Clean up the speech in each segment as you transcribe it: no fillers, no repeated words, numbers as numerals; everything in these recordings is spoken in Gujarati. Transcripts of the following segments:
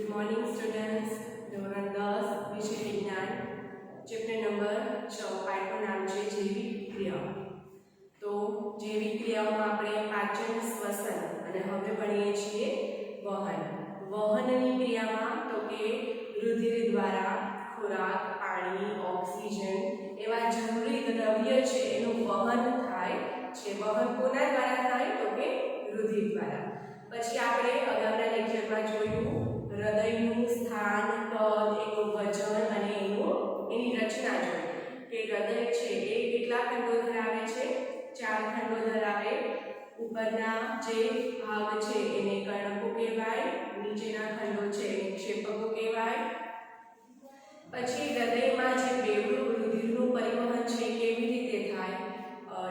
Good morning students. ધોરણ 10 વિષય વિજ્ઞાન ચેપ્ટર નંબર 6 પાઠનું નામ છે જૈવિક ક્રિયાઓ। તો જૈવિક ક્રિયાઓમાં આપણે પાચન, શ્વસન અને હવે ભણીએ છીએ વહન। વહનની ક્રિયામાં તો કે રુધિર દ્વારા ખોરાક, પાણી, ઓક્સિજન એવા જરૂરી દ્રવ્ય છે એનું વહન થાય છે। વહન કોના દ્વારા થાય તો કે રુધિર દ્વારા। પછી આપણે અગાઉના લેક્ચરમાં જોયું હૃદયનું સ્થાન, કદ, એનું વજન અને એની રચના જોઈ કે હૃદય છે એ કેટલા ખંડો ધરાવે છે? 4 ખંડો ધરાવે। ઉપરના જે ભાગ છે એને કર્ણકો કહેવાય, નીચેના ખંડો છે એને ક્ષેપકો કહેવાય। પછી હૃદયમાં જે બેવડું રુધિરનું પરિવહન છે કેવી રીતે થાય?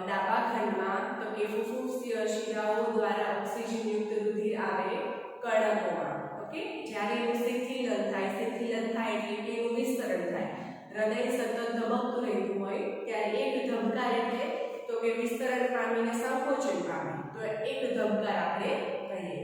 ડાબા ખંડમાં તો કે ફુફુસીય શિરાઓ દ્વારા ઓક્સિજનયુક્ત રુધિર આવે કર્ણકોમાં। ઓકે, જ્યારે એનું શિથિલન થાય એટલે કે એનું વિસ્તરણ થાય, હૃદય સતત ધબકતું રહેતું હોય ત્યારે એક ધબકાર એટલે તો કે વિસ્તરણ પામીને સંકોચન પામે તો એક ધબકાર આપણે કહીએ।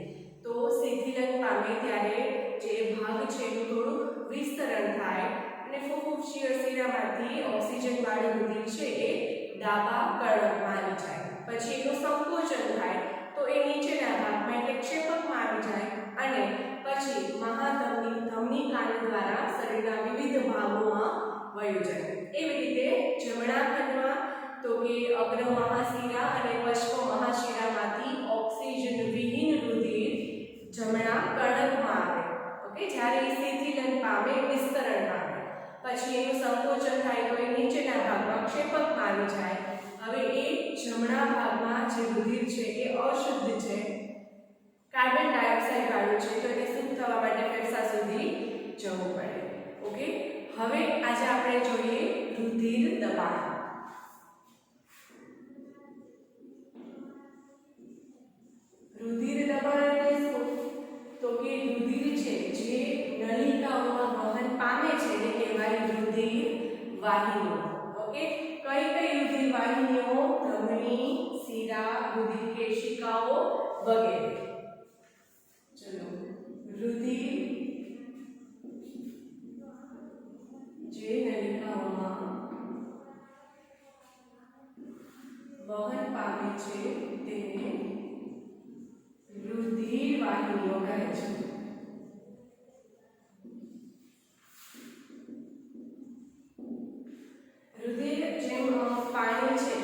તો શિથિલન પામે ત્યારે જે ભાગ છે એનું થોડું વિસ્તરણ થાય અને ફુફુસીય શિરામાંથી ઓક્સિજન વાળું રુધિર છે એ ડાબા કર્ણકમાં આવી જાય। પછી એનું સંકોચન થાય તો એ નીચેના ભાગમાં એટલે ક્ષેપકમાં આવી જાય અને પછી મહાધમની કાંડ દ્વારા શરીરના વિવિધ ભાગોમાં વહી જાય। એવી રીતે જમણા ખંડમાં તો કે અગ્ર મહાશિરા અને પશ્ચ મહાશિરામાંથી ઓક્સિજન વિહીન રુધિર જમણા કર્ણકમાં આવે। ઓકે, જ્યારે એ શિથિલન પામે, વિસ્તરણ પામે પછી એનું સંકોચન થાય તો એ નીચેના ભાગમાં ક્ષેપકમાં આવી જાય। હવે એ જમણા ભાગમાં જે રુધિર છે એ અશુદ્ધ છે, કાર્બન ડાયોક્સાઇડ વાળું છે તો એને શુદ્ધ થવા માટે ફેફસા સુધી જવું પડે। ઓકે, હવે આજે આપણે જોઈએ રુધિર દબાણ। રુધિર દબાણ એટલે શું? તો કે રુધિર છે જે નલિકાઓમાં વહન પામે છે એને કહેવાય રુધિર વાહિનીઓ। ઓકે, કઈ કઈ રુધિર વાહિનીઓ? ધમની, શિરા, રુધિર કેશિકાઓ વગેરે। ચલો, રુધિર જે નલિકાઓમાં વહન પામે છે તેને રુધિર વાહિનીઓ કહે છે। રુધિર જેમ પાણી છે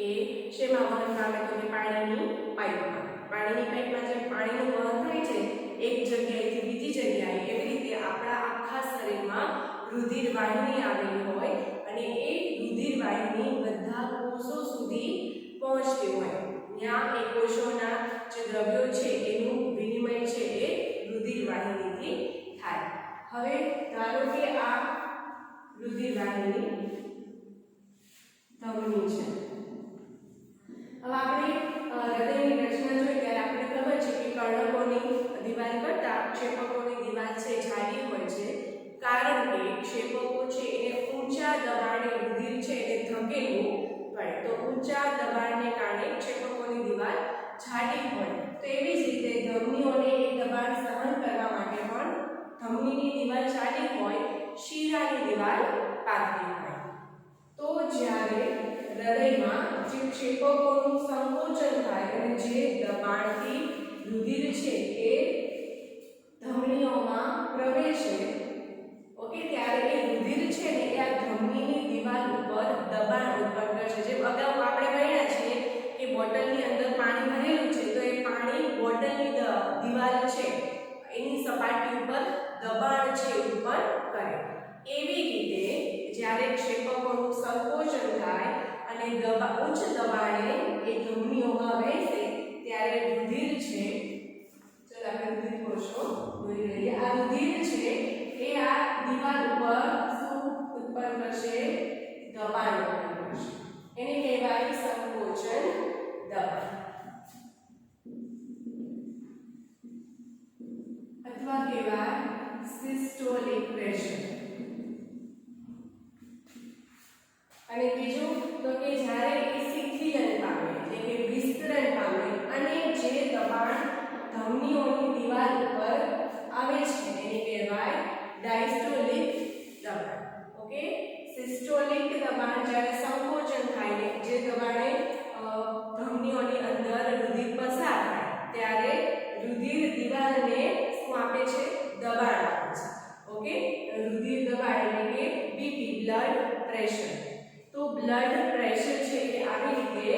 એ શેમાં વહન પામે તો કે પાણીની પાઇપમાં। પાણીની પાઇપમાં જેમ પાણીનું વહન થાય છે એક જગ્યાએથી બીજી જગ્યાએ, એવી રીતે આપણા આખા શરીરમાં રુધિર વાહિની આવેલી હોય અને એ રુધિર વાહિની બધા કોષો સુધી પહોંચતી હોય। ત્યાં એ કોષોના જે દ્રવ્યો છે એનું વિનિમય છે એ રુધિર વાહિનીથી થાય। હવે ધારો કે આ રુધિર વાહિની ધમની છે। હવે આપણે હૃદયની રચના જોઈ ત્યારે આપણે ખબર છે કે કર્ણકોની દિવાલ કરતાં ક્ષેપકોની દિવાલ છે જાડી હોય છે, કારણ કે ક્ષેપકો છે એને ઊંચા દબાણે રુધિર છે એને ધકેલવું પડે તો ઊંચા દબાણને કારણે ક્ષેપકોની દિવાલ જાડી હોય। તો એવી જ રીતે ધમનીઓને એ દબાણ સહન કરવા માટે પણ ધમનીની દિવાલ જાડી હોય, શિરાની દિવાલ પાતળી હોય। તો જ્યારે હૃદયમાં જે ક્ષેપકોનું સંકોચન થાય અને જે દબાણથી રુધિર છે એ ધમનીઓમાં પ્રવેશે, ઓકે, ત્યારે એ રુધિર છે ને એ આ ધમનીની દિવાલ ઉપર દબાણ ઉત્પન્ન કરશે। જેમ અગાઉ આપણે ભણ્યા છીએ કે બોટલની અંદર પાણી ભરેલું છે તો એ પાણી બોટલની દિવાલ છે એની સપાટી ઉપર દબાણ છે ઉત્પન્ન કરે। એવી રીતે જ્યારે ક્ષેપકોનું સંકોચન થાય અને ઉચ્ચ દબાણે એ ધમનીઓમાં વહેશે ત્યારે રુધિર છે, ચલો આપણે રુધિર કોષો દોરી લઈએ। આ રુધિર છે એ આ દિવાલ ઉપર શું ઉત્પન્ન કરશે? દબાણ ઉત્પન્ન કરશે, એને કહેવાય સંકોચન દબાણ અથવા કહેવાય સિસ્ટોલિક પ્રેશર। અને બીજું તો કે જ્યારે એ શિથિલન પામે એટલે કે વિસ્તરણ પામે અને જે દબાણ ધમનીઓની દિવાલ ઉપર આવે છે એને કહેવાય ડાયસ્ટોલિક દબાણ. ઓકે, સિસ્ટોલિક દબાણ જ્યારે સંકોચન થાય ને જે દબાણે ધમનીઓની અંદર રુધિર પસાર થાય ત્યારે રુધિર દિવાલને શું આપે છે? દબાણ આપે છે. ઓકે, રુધિર દબાણ એટલે કે બીપી, બ્લડ પ્રેશર. તો બ્લડ પ્રેશર છે એ આવી રીતે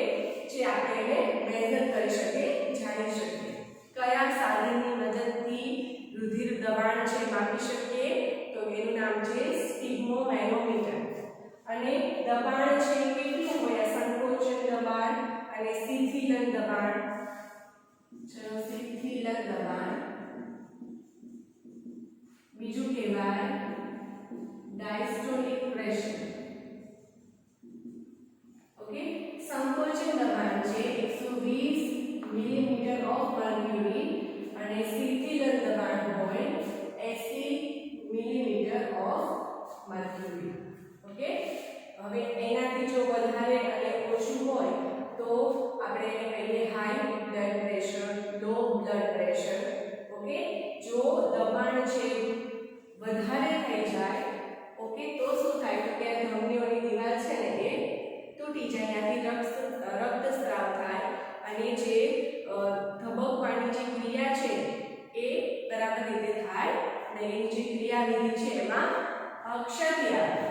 જે આપણે એને મેઝર કરી શકીએ, જાણી શકીએ. કયા સાધનની મદદથી રુધિર દબાણ છે માપી શકીએ? તો એનું નામ છે સ્ફિગ્મોમેનોમીટર. અને દબાણ છે કેટલું હોય? સંકોચન દબાણ અને શિથિલન દબાણ. ચલો, શિથિલન દબાણ. બીજું કહેવાય ડાયસ્ટોલિક પ્રેશર. ઓકે, સંકોચન દબાણ છે 120 મિલીમીટર ઓફ મર્ક્યુરી અને શિથિલન દબાણ હોય 80 મિલીમીટર ઓફ મર્ક્યુરી. ઓકે, હવે એનાથી જો વધારે અને ઓછું હોય તો આપણે એને કહીએ high blood pressure, low blood pressure. Okay, જો દબાણ છે વધારે થઈ જાય, ઓકે, તો શું થાય? તો કે ધમનીઓની દિવાલ છે ને એ તૂટી જાય, ત્યાંથી રક્તસ્રાવ થાય અને જે ધબકવાની જે ક્રિયા છે એ બરાબર રીતે થાય અને એની જે ક્રિયાવિધિ છે એમાં ક્ષતિ આવે.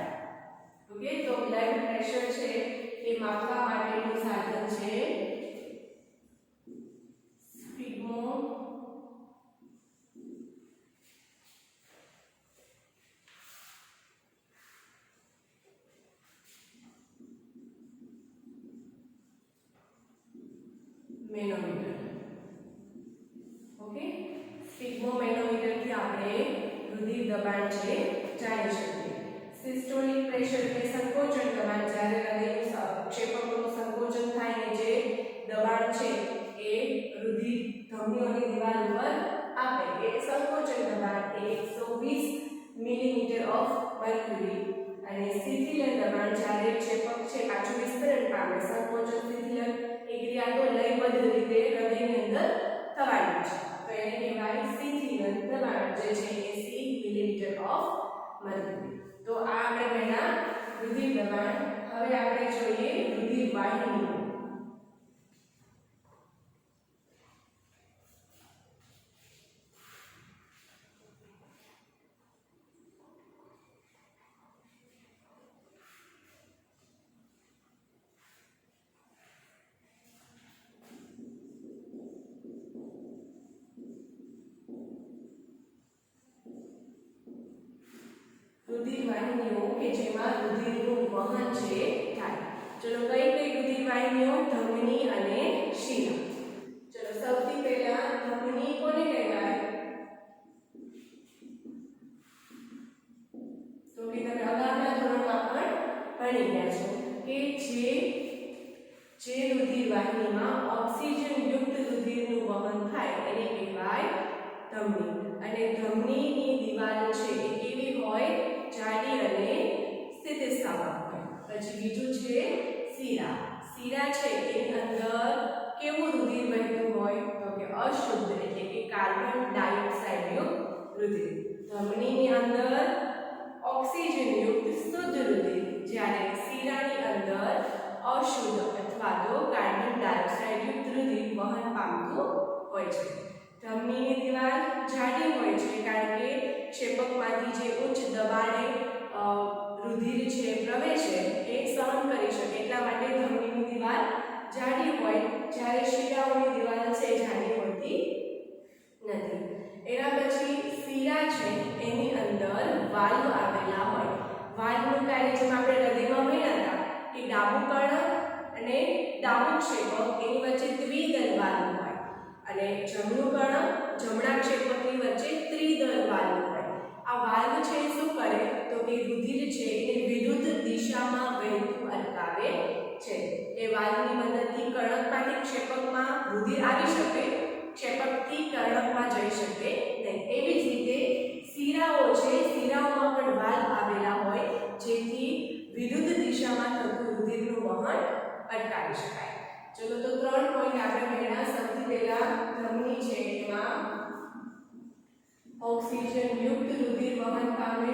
ઓકે, તો બ્લડ પ્રેશર છે એ માપવા માટેનું સાધન છે મેનોમીટર. ઓકે, સ્ફિગ્મોમેનોમીટર થી આપણે રુધિર દબાણ છે જાણી શકીએ. સિસ્ટોલિક પ્રેશર એટલે સંકોચન દબાણ, જ્યારે હૃદયનું ક્ષેપકનું સંકોચન થાય ને જે દબાણ છે એ રુધિર ધમનીઓની દિવાલ ઉપર આપે એ સંકોચન દબાણ એ 120 મિલીમીટર ઓફ મર્ક્યુરી. અને શિથિલન દબાણ જ્યારે ક્ષેપક છે પાછું વિસ્તરણ પામે, સંકોચન શિથિલન એ ક્રિયા તો લયબદ્ધ રીતે હૃદયની અંદર થવાની છે, તો એને કહેવાય શિથિલન દબાણ જે છે 80 મિલીમીટર ઓફ મર્ક્યુરી. તો આ આપણે પહેલા રુધિર દબાણ. હવે આપણે જોઈએ રુધિર વાહિનીઓ. રુધિર વાહિનીઓ કે જેમાં રુધિરનું વહન છે થાય. ચલો, કઈ કઈ રુધિર વાહિનીઓ? ધમની અને શિરા. ચલો, સૌથી પહેલા ધમની કોને કહેવાય? તો કે તમે અગાઉના ધોરણમાં પણ ભણી ગયા છો કે જે રુધિર વાહિનીમાં ઓક્સિજન યુક્ત રુધિરનું વહન થાય એને કહેવાય ધમની. અને ધમનીની દિવાલ છે એ કેવી હોય? જાડી અને સ્થિતિસ્થાપક હોય. પછી બીજું છે શિરા. શિરા છે એની અંદર કેવું રુધિર વહેતું હોય? તો કે અશુદ્ધ એટલે કે કાર્બન ડાયોક્સાઇડ યુક્ત રુધિર. ધમનીની અંદર ઓક્સિજન યુક્ત શુદ્ધ રુધિર, જ્યારે શિરાની અંદર અશુદ્ધ અથવા તો કાર્બન ડાયોક્સાઇડ યુક્ત રુધિર વહન પામતું હોય છે. ધમનીની દિવાલ જાડી હોય છે કારણ કે ક્ષેપકમાંથી જે ઉચ્ચ દબાણે રુધિર છે પ્રવેશે એ સહન કરી શકે એટલા માટે ધમનીની દિવાલ જાડી હોય, જ્યારે શિરાઓની દિવાલ છે જાડી હોતી નથી. એના પછી શિરા છે એની અંદર વાલ્વ આવેલા હોય. વાલ્વનું કાર્ય જેમ આપણે હૃદયમાં ભણ્યા હતા કે ડાબુ કર્ણક અને ડાબુ ક્ષેપક એની વચ્ચે દ્વિદલ વાલ્વ હોય અને જમણું કર્ણક જમણા ક્ષેપકની વચ્ચે ત્રિદલ વાલ્વ હોય. આ વાલ્વ છે શું કરે? તો કે રુધિર છે એને વિરુદ્ધ દિશામાં વહેતું અટકાવે છે. એ વાલ્વની મદદથી કર્ણકમાંથી ક્ષેપકમાં રુધિર આવી શકે, ક્ષેપકથી કર્ણકમાં જઈ શકે નહીં. એવી જ રીતે શિરાઓ છે, શિરાઓમાં પણ વાલ્વ આવેલા હોય જેથી વિરુદ્ધ દિશામાં થતું રુધિરનું વહન અટકાવી શકાય. ચલો, તો 3 પોઈન્ટ આપણે ભણ્યા. સૌથી પહેલા ધમની છે એમાં ઓક્સિજન યુક્ત રુધિર વહન પામે,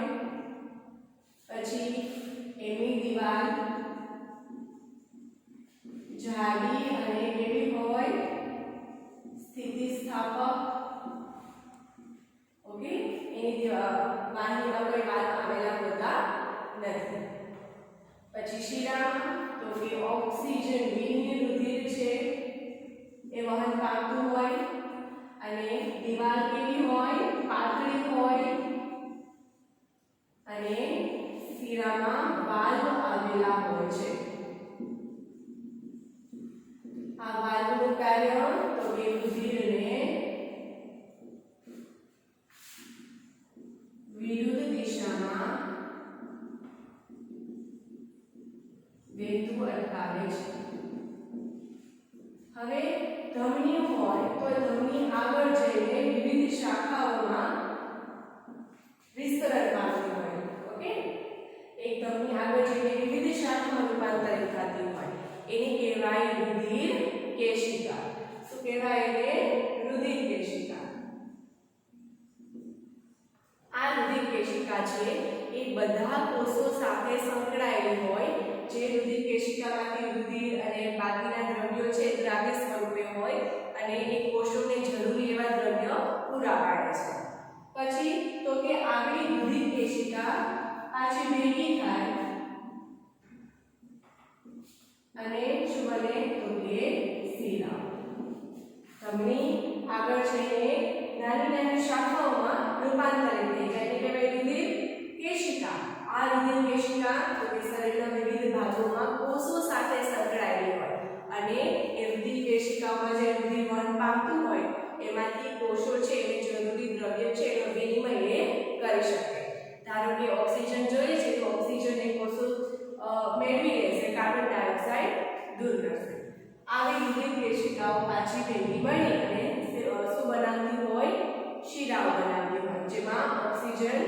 પછી એની દિવાલ જાડી અને કેવી હોય, સ્થિતિસ્થાપક. ઓકે, એની વાહિનીમાં કોઈ વાલ્વ આવેલા હોતા નથી. પછી શિરામાં તો કે ઓક્સિજન વિહીન રુધિર છે એ વહન પામતું હોય, અને દિવાલ કેવી હોય, પાતળી હોય, અને શિરામાં વાલ્વ આવેલા હોય છે. આ વાલ્વનું કાર્ય તો કે રુધિરને વિરુદ્ધ દિશામાં વહેતું અટકાવે છે. હવે ધમની હોય તો ધમની આગળ જઈને વિવિધ શાખાઓમાં વિસ્તરણ પામતી હોય. ઓકે, એક ધમની આગળ જઈને વિવિધ શાખામાં રૂપાંતરિત થતી હોય એને કહેવાય રુધિર કેશિકા. શું કહેવાય એને? રુધિર કેશિકા. આ રુધિર કેશિકા છે એ બધા કોષો સાથે સંકળાયેલી હોય. જે રુધિર કેશિકામાંથી રુધિર અને બાકીના દ્રવ્યો છે દ્રાવ્ય સ્વરૂપે હોય અને એ કોષોને જરૂરી એવા દ્રવ્ય પૂરા પાડે છે. પછી તો કે આવી રુધિર કેશિકા પાછી ભેગી થાય અને શું બને? તો કે શિરા. ધમની આગળ જઈને નાની નાની શાખાઓમાં રૂપાંતરિત થઈ જાય એટલે કહેવાય રુધિર કેશિકા. આ રુધિર કેશિકા તો કે શરીરના વિવિધ ભાગોમાં કોષો સાથે સંકળાયેલી હોય અને એ રુધિર કેશિકામાં જે રુધિર વહન પામતું હોય એમાંથી કોષો છે એને જરૂરી દ્રવ્ય છે એનો વિનિમય કરી શકે. ધારો કે ઓક્સિજન જોઈએ છે તો ઓક્સિજન એ કોષો મેળવી લેશે, કાર્બન ડાયોક્સાઇડ દૂર કરશે. આવી રુધિર કેશિકાઓ પાછી ભેગી મળી અને શું બનાવતી હોય? શિરાઓ બનાવતી હોય, જેમાં ઓક્સિજન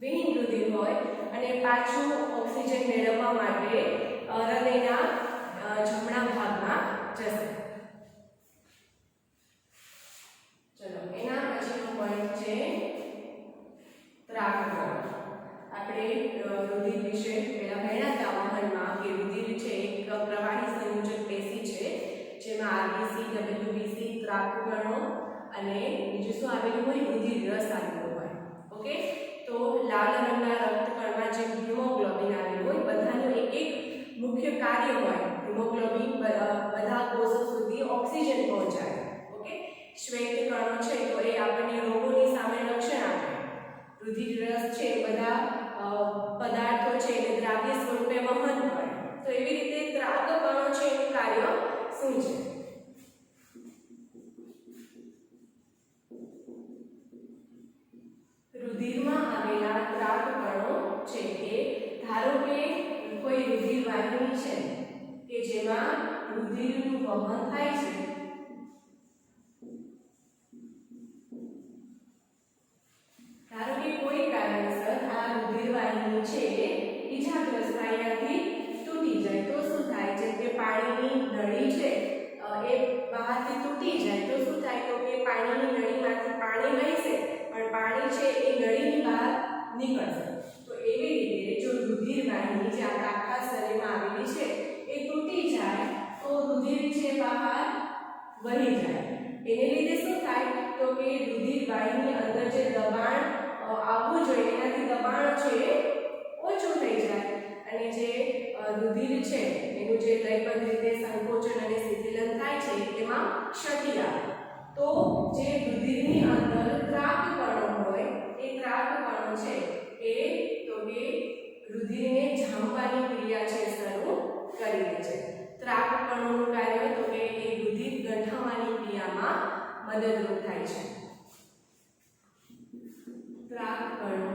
વિહીન રુધિર હોય અને પાછું ઓક્સિજન મેળવવા માટે હૃદયના જમણા ભાગમાં જશે. ચલો, એના પછીનો પોઈન્ટ છે ત્રાકકણ. આપણે રુધિર વિશે પહેલા ભણ્યા હતા વાહનમાં કે રુધિર છે એક પ્રવાહી સંયોજક પેશી છે જેમાં આરબીસી, ડબલ્યુબીસી, ત્રાકકણો અને બીજું શું આવેલું હોય? રુધિર રસ આવેલો હોય. ઓકે, તો લાલ રંગના રક્તકણમાં જે હિમોગ્લોબિન આવેલું હોય બધાનું એક એક મુખ્ય કાર્ય હોય. હિમોગ્લોબિન બધા કોષો સુધી ઓક્સિજન પહોંચાડે. ઓકે, શ્વેત કણો છે તો એ આપણને રોગોની સામે રક્ષણ આપે. રુધિર રસ છે બધા પદાર્થો છે એને દ્રાવ્ય સ્વરૂપે વહન કરે. તો એવી રીતે ત્રાકકણો છે એનું કાર્ય શું છે? રુધિરમાં આવેલા ત્રાકકણો છે એ ધારો કે કોઈ રુધિર વાહિની છે કે જેમાં રુધિરનું વહન થાય છે. ધારો કે કોઈ કારણસર આ રુધિર વાહિની છે ઈજાગ્રસ્ત થયાથી તૂટી જાય તો શું થાય? જેમ કે પાણીની નળી છે એ બહારથી તૂટી જાય તો શું થાય? તો કે પાણીની નળીમાંથી પાણી વહેશે પણ પાણી છે એ નળીની બહાર નીકળશે. તો એવી રીતે જો રુધિર વાહિની જે આપણા આખા શરીરમાં આવેલી છે એ તૂટી જાય તો રુધિર છે બહાર વહી જાય. એને લીધે શું થાય? તો કે રુધિર વાહિની અંદર જે દબાણ આવવું જોઈએ એનાથી દબાણ છે ઓછું થઈ જાય અને જે રુધિર છે એનું જે લયબદ્ધ રીતે સંકોચન અને શિથિલન થાય છે તેમાં ક્ષતિ આવે. તો જે રુધિરની અંદર ત્રાકકણો હોય એ ત્રાકકણો છે એ તો કે રુધિરને જામવાની ક્રિયા છે શરૂ કરી દે છે. ત્રાકકણોનું કાર્ય તો કે એ રુધિર ગંઠાવાની ક્રિયામાં મદદરૂપ થાય છે. ત્રાકકણો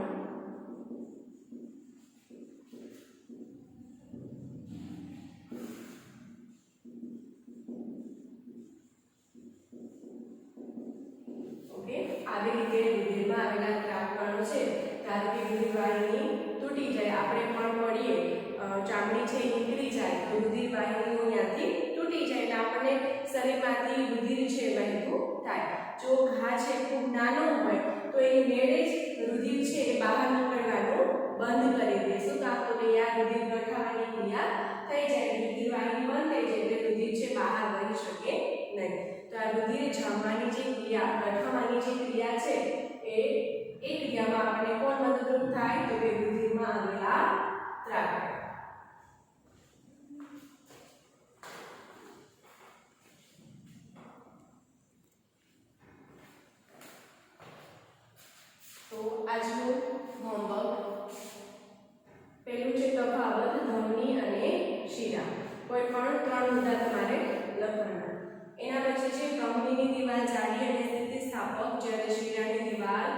આવી રીતે રુધિરમાં આવેલા ત્રાકકણો છે ધારો કે રુધિર વાહિની તૂટી જાય, આપણે પણ પડીએ, ચામડી છે નીકળી જાય તો રુધિર વાહિનીઓ ત્યાંથી તૂટી જાય એટલે આપણને શરીરમાંથી રુધિર છે વહેતું થાય. જો ઘા છે ખૂબ નાનો હોય તો એ મેળે જ રુધિર છે એ બહાર નીકળવાનું બંધ કરી દે. શું કામ? તો કે આ રુધિર ગઠાવાની ક્રિયા થઈ જાય, રુધિર વાહિની બંધ થઈ જાય એટલે રુધિર છે બહાર વહી શકે નહીં. તો આ રુધિર જમવાની જે ક્રિયા, ગઠાવાની જે ક્રિયા છે એ ક્રિયામાં આપણને કોણ મદદરૂપ થાય? તો કે રુધિરમાં આવેલા દ્રાવકો. તો આજનું હોમવર્ક પહેલું છે તફાવત ધમની અને શિરા. કોઈ પણ 3 મુદ્દા તમારે લખવાના. એના પછી છે ધમનીની દિવાલ જાડી અને સ્થિતિસ્થાપક જ્યારે શિરાની દિવાલ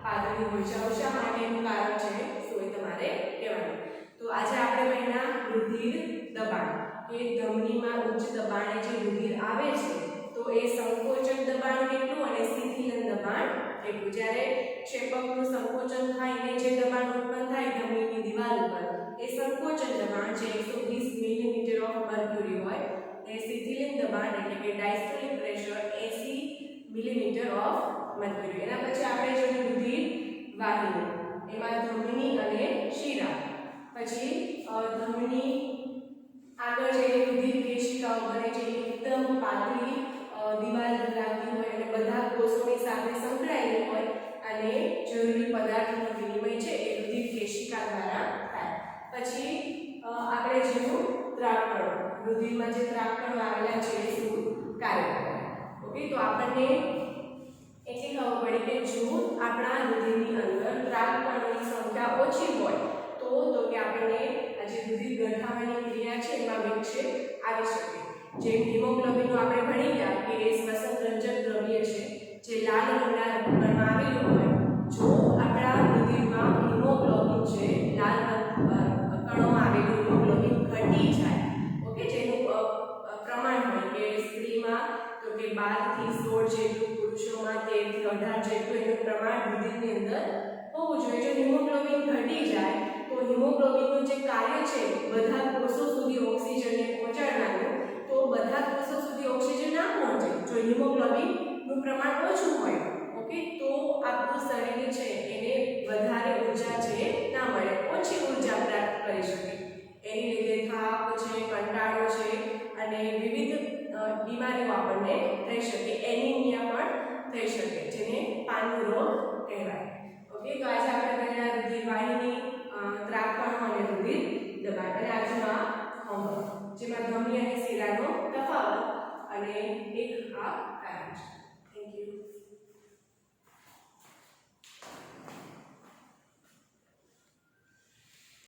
પાતળી હોય છે. શા માટે એનું કારણ છે શું એ તમારે કહેવાનું. તો આજે આપણે ભણ્યા રુધિર દબાણ. કે ધમનીમાં ઉચ્ચ દબાણે જે રુધિર આવે છે તો એ સંકોચન દબાણ કેટલું અને સ્થિતિલન દબાણ કેટલું. જ્યારે ક્ષેપકનું સંકોચન થાય ને જે દબાણ ઉત્પન્ન થાય ધમનીની દિવાલ ઉપર એ સંકોચન દબાણ જે 120 મિલીમીટર ઓફ મર્ક્યુરી હોય અને સ્થિતિલન દબાણ એટલે કે diastolic pressure 80 millimetre of mercury. એના પછી આપણે જોયું રુધિર વાહિની. એમાં ધમની અને શિરા. પછી ધમની આગળ જઈને રુધિર કેશિકાઓ બને છે એકદમ પાતળી દિવાલ ધરાવતી હોય અને બધા કોષોની સાથે સંકળાયેલી હોય અને જરૂરી પદાર્થોનો વિનિમય છે એ રુધિર કેશિકા દ્વારા થાય. પછી આપણે જોયું દ્રાવકણો. રુધિરમાં જે દ્રાવકણો આવેલા છે એ શું કાર્ય કરે. ઓકે, તો આપણને એટલી ખબર પડી કે જો આપણા રુધિરની અંદર દ્રાવકણોની સંખ્યા ઓછી હોય તો કે આપણને આ જે રુધિર ગઠાવાની ક્રિયા છે એમાં વિક્ષેપ આવી શકે. જેમ હિમોગ્લોબિનનું આપણે ભણી ગયા કે એ શ્વસન રંજક દ્રવ્ય છે જે લાલ રંગના રક્તકણમાં આવેલું હોય. જો આપણા રુધિરમાં હિમોગ્લોબિન છે લાલ કણોમાં આવેલું હિમોગ્લોબિન ઘટી જાય, ઓકે, જેનું પ્રમાણ હોય કે સ્ત્રીમાં તો કે 12 થી 16 જેટલું, પુરુષોમાં 13 થી 18 જેટલું એનું પ્રમાણ રુધિરની અંદર હોવું જોઈએ. જો હિમોગ્લોબિન ઘટી જાય તો હિમોગ્લોબિનનું જે કાર્ય છે બધા કોષો સુધી ઓક્સિજનને પહોંચાડવાનું, તો બધા કોષો સુધી ઓક્સિજન ના પહોંચે જો હિમોગ્લોબિનનું પ્રમાણ ઓછું હોય. ઓકે, તો આપણું શરીર છે એને વધારે ઊર્જા છે ના મળે, ઓછી ઊર્જા પ્રાપ્ત કરી શકે. એની લીધે થાક છે, કંટાળો છે અને વિવિધ બીમારીઓ આપણને થઈ શકે. એનિમિયા પણ થઈ શકે જેને પાનનો રોગ કહેવાય. ઓકે, તો આજે આપણે ભણ્યા રુધિર વાહિની, દ્રાવકણો અને રુધિર દબાણ. અને આજના હોમવર્ક જેમાં ધમની અને શિરાનો તફાવત અને એક આ કારણ છે.